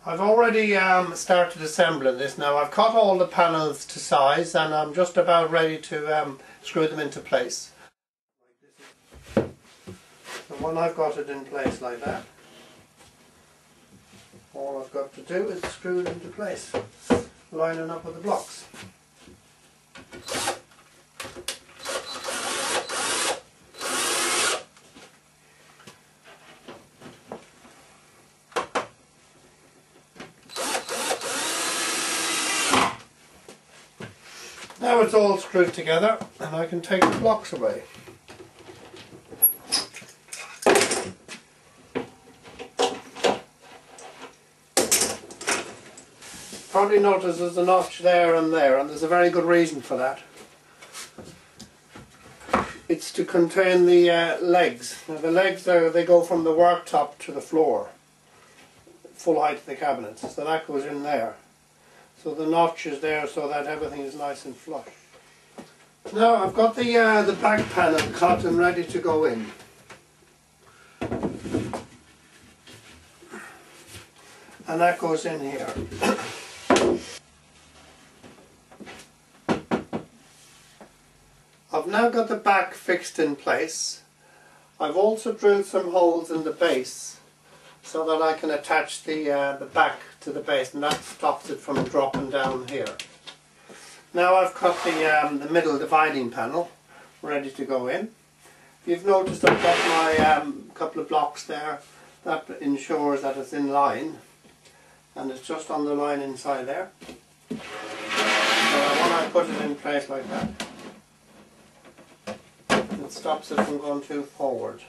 I've already started assembling this now. I've cut all the panels to size and I'm just about ready to screw them into place. So when I've got it in place like that, all I've got to do is screw it into place, lining up with the blocks. Now it's all screwed together and I can take the blocks away. Probably notice there's a notch there and there's a very good reason for that. It's to contain the legs. Now the legs they go from the worktop to the floor, full height of the cabinets, so that goes in there. So the notch is there so that everything is nice and flush. Now I've got the back panel cut and ready to go in. And that goes in here. I've now got the back fixed in place. I've also drilled some holes in the base so that I can attach the back to the base, and that stops it from dropping down here. Now I've cut the middle dividing panel ready to go in. If you've noticed, I've got my couple of blocks there. That ensures that it's in line, and it's just on the line inside there. So when I put it in place like that, it stops it from going too forward.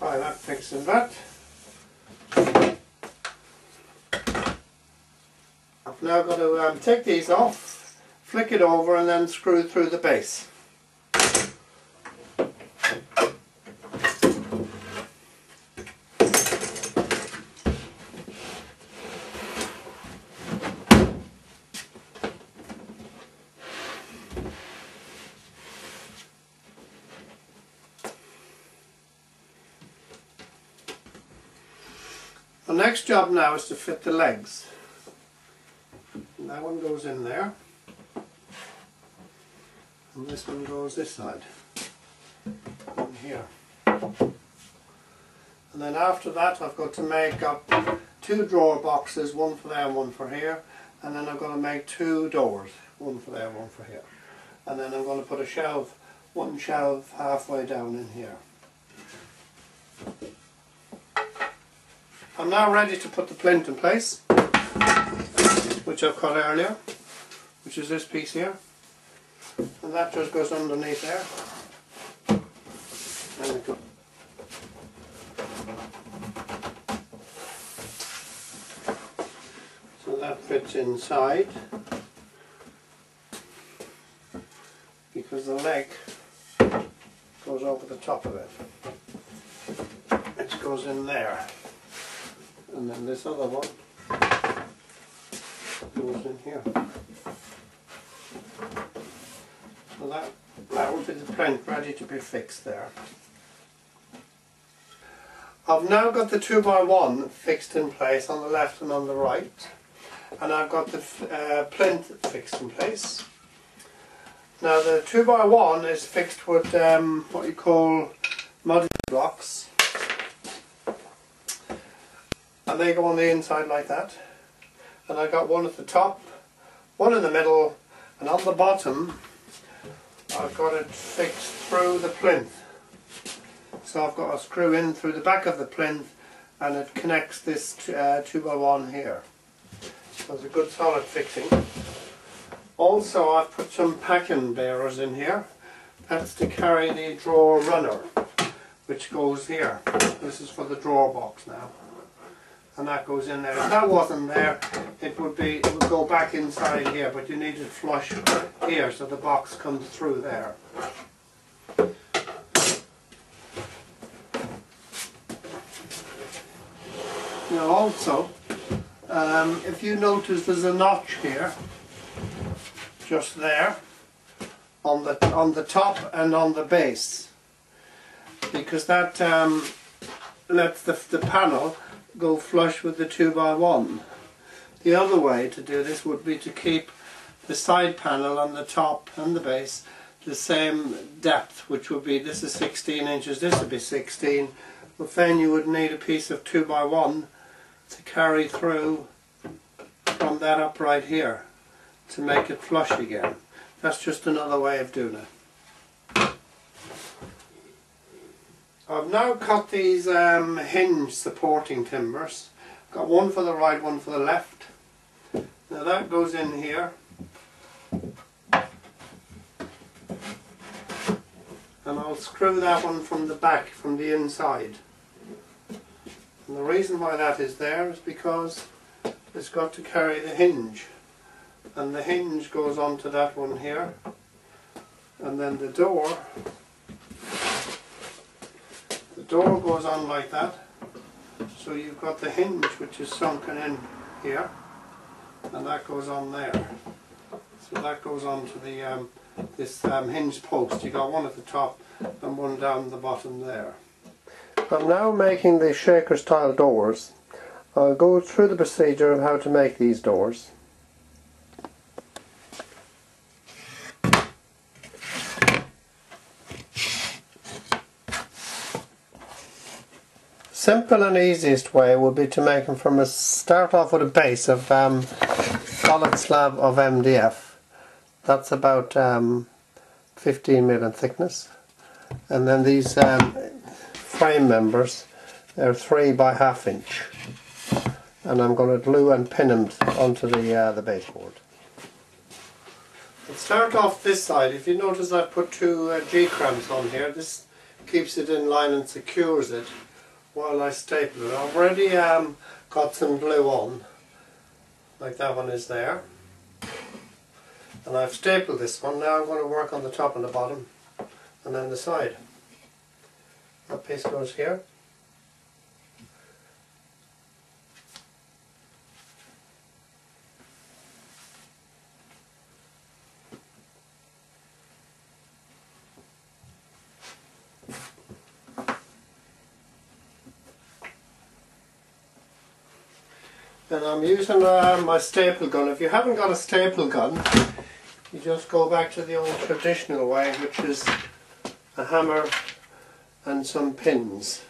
Right, that fixes that. I've now got to take these off, flick it over and then screw through the base. The next job now is to fit the legs. And that one goes in there, and this one goes this side, in here. And then after that I've got to make up 2 drawer boxes, one for there and one for here, and then I'm going to make 2 doors, one for there and one for here. And then I'm going to put a shelf, one shelf halfway down in here. I'm now ready to put the plinth in place, which I've cut earlier, which is this piece here, and that just goes underneath there. And it goes. So that fits inside, because the leg goes over the top of it. It goes in there. And then this other one goes in here. So that will be the plinth ready to be fixed there. I've now got the 2x1 fixed in place on the left and on the right, and I've got the plinth fixed in place. Now the 2x1 is fixed with what you call muddy blocks. And they go on the inside like that. And I got one at the top, one in the middle, and on the bottom I've got it fixed through the plinth. So I've got a screw in through the back of the plinth and it connects this 2x1 here. So it's a good solid fixing. Also I've put some packing bearers in here. That's to carry the drawer runner, which goes here. This is for the drawer box now. And that goes in there. If that wasn't there, it would go back inside here, but you need it flush here so the box comes through there. Now also, If you notice, there's a notch here, just there, on the top and on the base, because that lets the panel go flush with the 2x1. The other way to do this would be to keep the side panel on the top and the base the same depth, which would be, this is 16 inches, this would be 16, but then you would need a piece of 2x1 to carry through from that upright here to make it flush again. That's just another way of doing it. I've now cut these hinge supporting timbers. Got one for the right, one for the left. Now that goes in here. And I'll screw that one from the back, from the inside. And the reason why that is there is because it's got to carry the hinge. And the hinge goes onto that one here. And then the door goes on like that. So you've got the hinge which is sunken in here. And that goes on there. So that goes on to the this hinge post. You got one at the top and one down the bottom there. I'm now making the shaker style doors. I'll go through the procedure of how to make these doors. Simple and easiest way would be to make them from start off with a base of solid slab of MDF. That's about 15mm in thickness, and then these frame members, they're 3 by 1/2 inch, and I'm going to glue and pin them onto the baseboard. I'll start off this side. If you notice, I put 2 G-clamps on here. This keeps it in line and secures it while I staple it. I've already got some glue on, like that one is there. And I've stapled this one. Now I'm going to work on the top and the bottom and then the side. That piece goes here. And I'm using my staple gun. If you haven't got a staple gun, you just go back to the old traditional way, which is a hammer and some pins.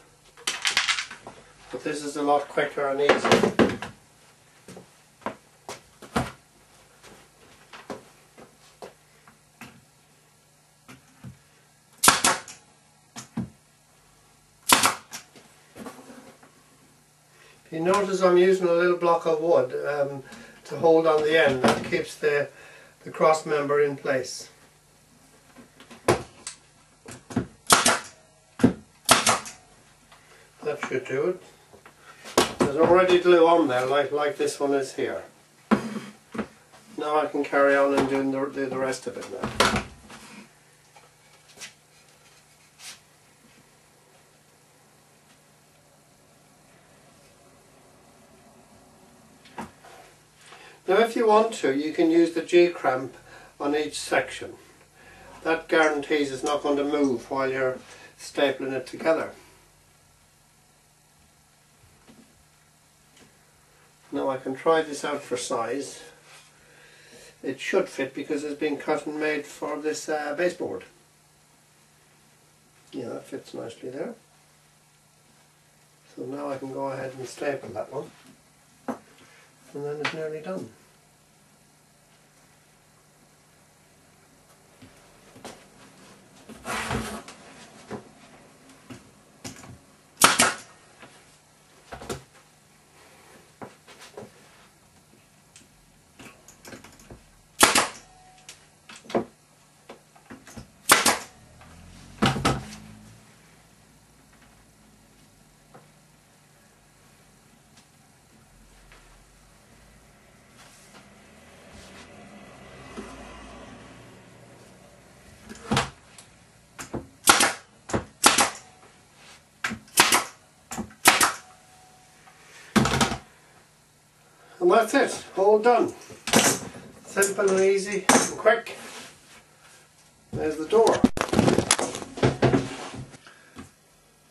But this is a lot quicker and easier. You notice I'm using a little block of wood to hold on the end. That keeps the cross member in place. That should do it. There's already glue on there, like this one is here. Now I can carry on and do the rest of it now. Now if you want to, you can use the G-clamp on each section. That guarantees it's not going to move while you're stapling it together. Now I can try this out for size. It should fit because it's been cut and made for this baseboard. Yeah, that fits nicely there. So now I can go ahead and staple that one. And then it's nearly done. And that's it, all done. Simple and easy and quick. There's the door.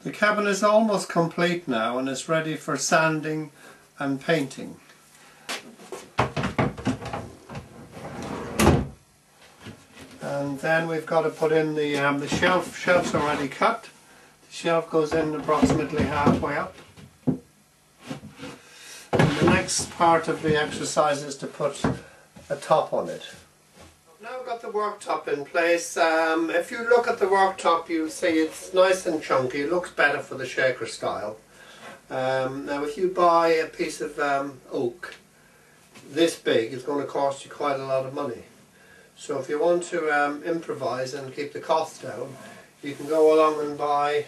The cabin is almost complete now and is ready for sanding and painting. And then we've got to put in the shelf. Shelf's already cut. The shelf goes in approximately halfway up. And the next part of the exercise is to put a top on it. I've now got the worktop in place. If you look at the worktop, you'll see it's nice and chunky. It looks better for the shaker style. Now if you buy a piece of oak this big, it's going to cost you quite a lot of money. So if you want to improvise and keep the cost down, you can go along and buy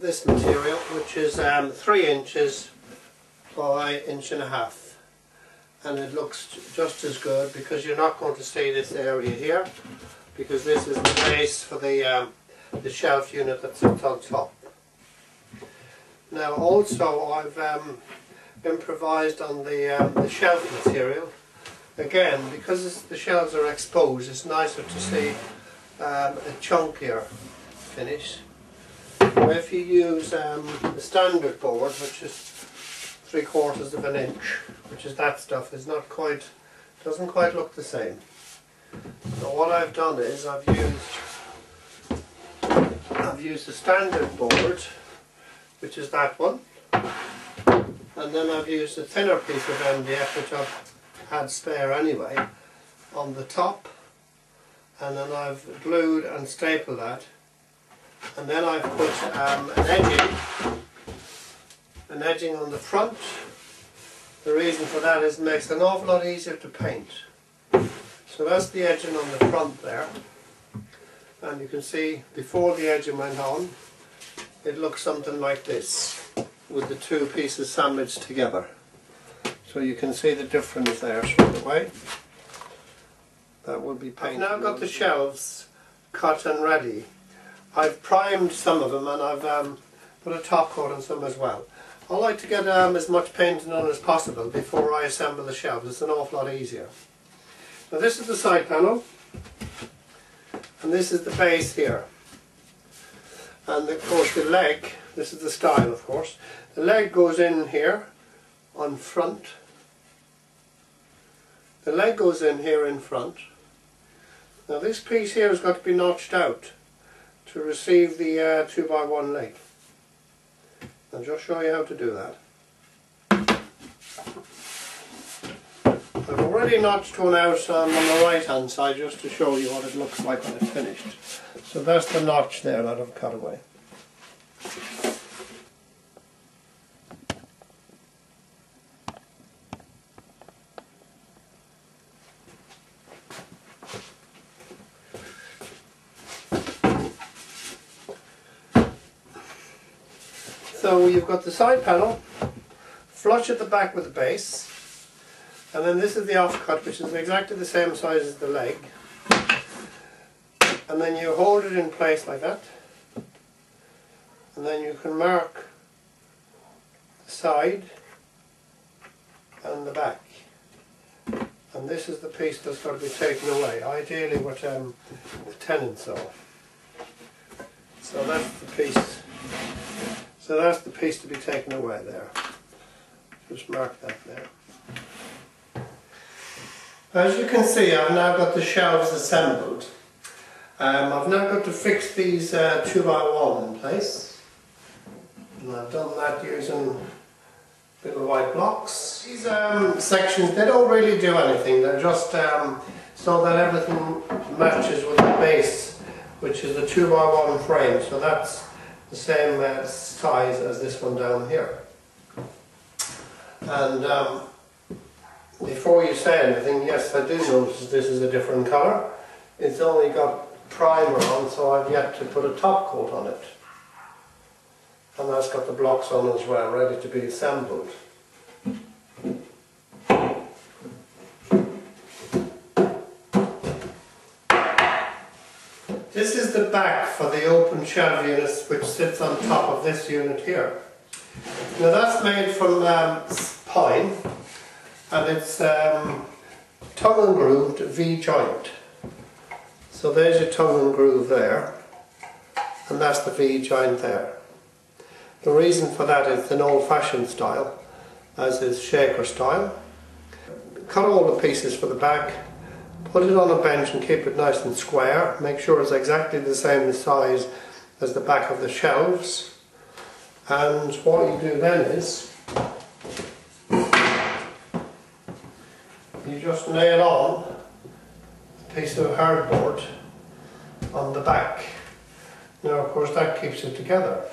this material, which is 3 inches by 1.5 inches. And it looks just as good because you're not going to see this area here, because this is the base for the shelf unit that sits on top. Now also I've improvised on the shelf material. Again, because the shelves are exposed, it's nicer to see a chunkier finish. Now if you use the standard board, which is 3/4 inch, which is that stuff, is not quite, doesn't quite look the same. So what I've done is I've used the standard board, which is that one, and then I've used a thinner piece of MDF, which I've had spare anyway, on the top, and then I've glued and stapled that, and then I've put an edging on the front. The reason for that is it makes it an awful lot easier to paint. So that's the edging on the front there, and you can see before the edging went on it looks something like this, with the two pieces sandwiched together. So you can see the difference there straight away. That will be painted. I've now got the shelves cut and ready. I've primed some of them and I've put a top coat on some as well. I like to get as much painting on as possible before I assemble the shelves. It's an awful lot easier. Now this is the side panel, and this is the base here. And of course the leg, this is the style of course, the leg goes in here on front. The leg goes in here in front. Now this piece here has got to be notched out to receive the 2x1 leg. I'll just show you how to do that. I've already notched one out on the right hand side just to show you what it looks like when it's finished. So that's the notch there that I've cut away. So you've got the side panel flush at the back with the base, and then this is the offcut, which is exactly the same size as the leg, and then you hold it in place like that, and then you can mark the side and the back, and this is the piece that's got to be taken away, ideally with the tenon saw. So that's the piece. So that's the piece to be taken away there. Just mark that there. As you can see, I've now got the shelves assembled. I've now got to fix these 2x1 in place. And I've done that using little white blocks. These sections, they don't really do anything. They're just so that everything matches with the base, which is the 2x1 frame. So that's the same size as this one down here. And before you say anything, yes, I do notice this is a different colour. It's only got primer on, so I've yet to put a top coat on it. And that's got the blocks on as well, ready to be assembled. This is the back for the open shelf unit, which sits on top of this unit here. Now that's made from pine, and it's tongue and grooved V-joint. So there's your tongue and groove there, and that's the V-joint there. The reason for that is an old-fashioned style, as is shaker style. Cut all the pieces for the back, put it on a bench and keep it nice and square. Make sure it's exactly the same size as the back of the shelves. And what you do then is you just nail on a piece of hardboard on the back. Now of course that keeps it together.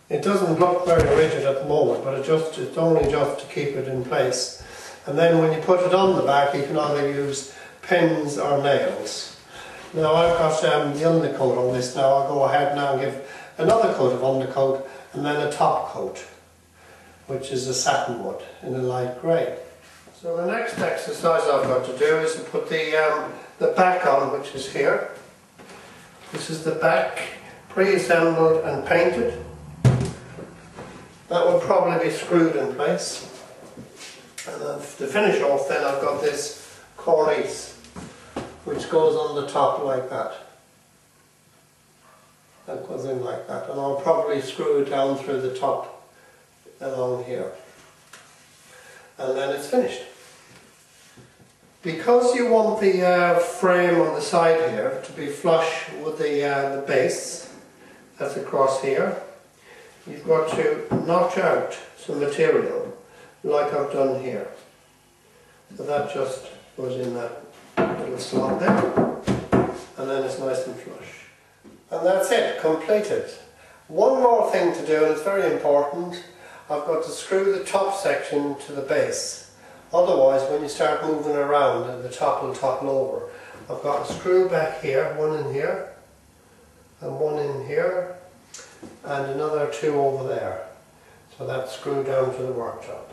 It doesn't look very rigid at the moment, but it's only just to keep it in place. And then when you put it on the back, you can either use pins or nails. Now I've got the undercoat on this now. I'll go ahead now and give another coat of undercoat and then a top coat, which is a satin wood in a light grey. So the next exercise I've got to do is to put the back on, which is here. This is the back, pre-assembled and painted. That will probably be screwed in place. And then to finish off then I've got this cornice, which goes on the top like that. That goes in like that, and I'll probably screw it down through the top along here. And then it's finished. Because you want the frame on the side here to be flush with the base, that's across here, you've got to notch out some material like I've done here. So that just goes in that little slot there, and then it's nice and flush. And that's it, completed. One more thing to do, and it's very important. I've got to screw the top section to the base. Otherwise, when you start moving around, the top will topple over. I've got a screw back here, one in here, and one in here, and another two over there. So that's screwed down to the worktop.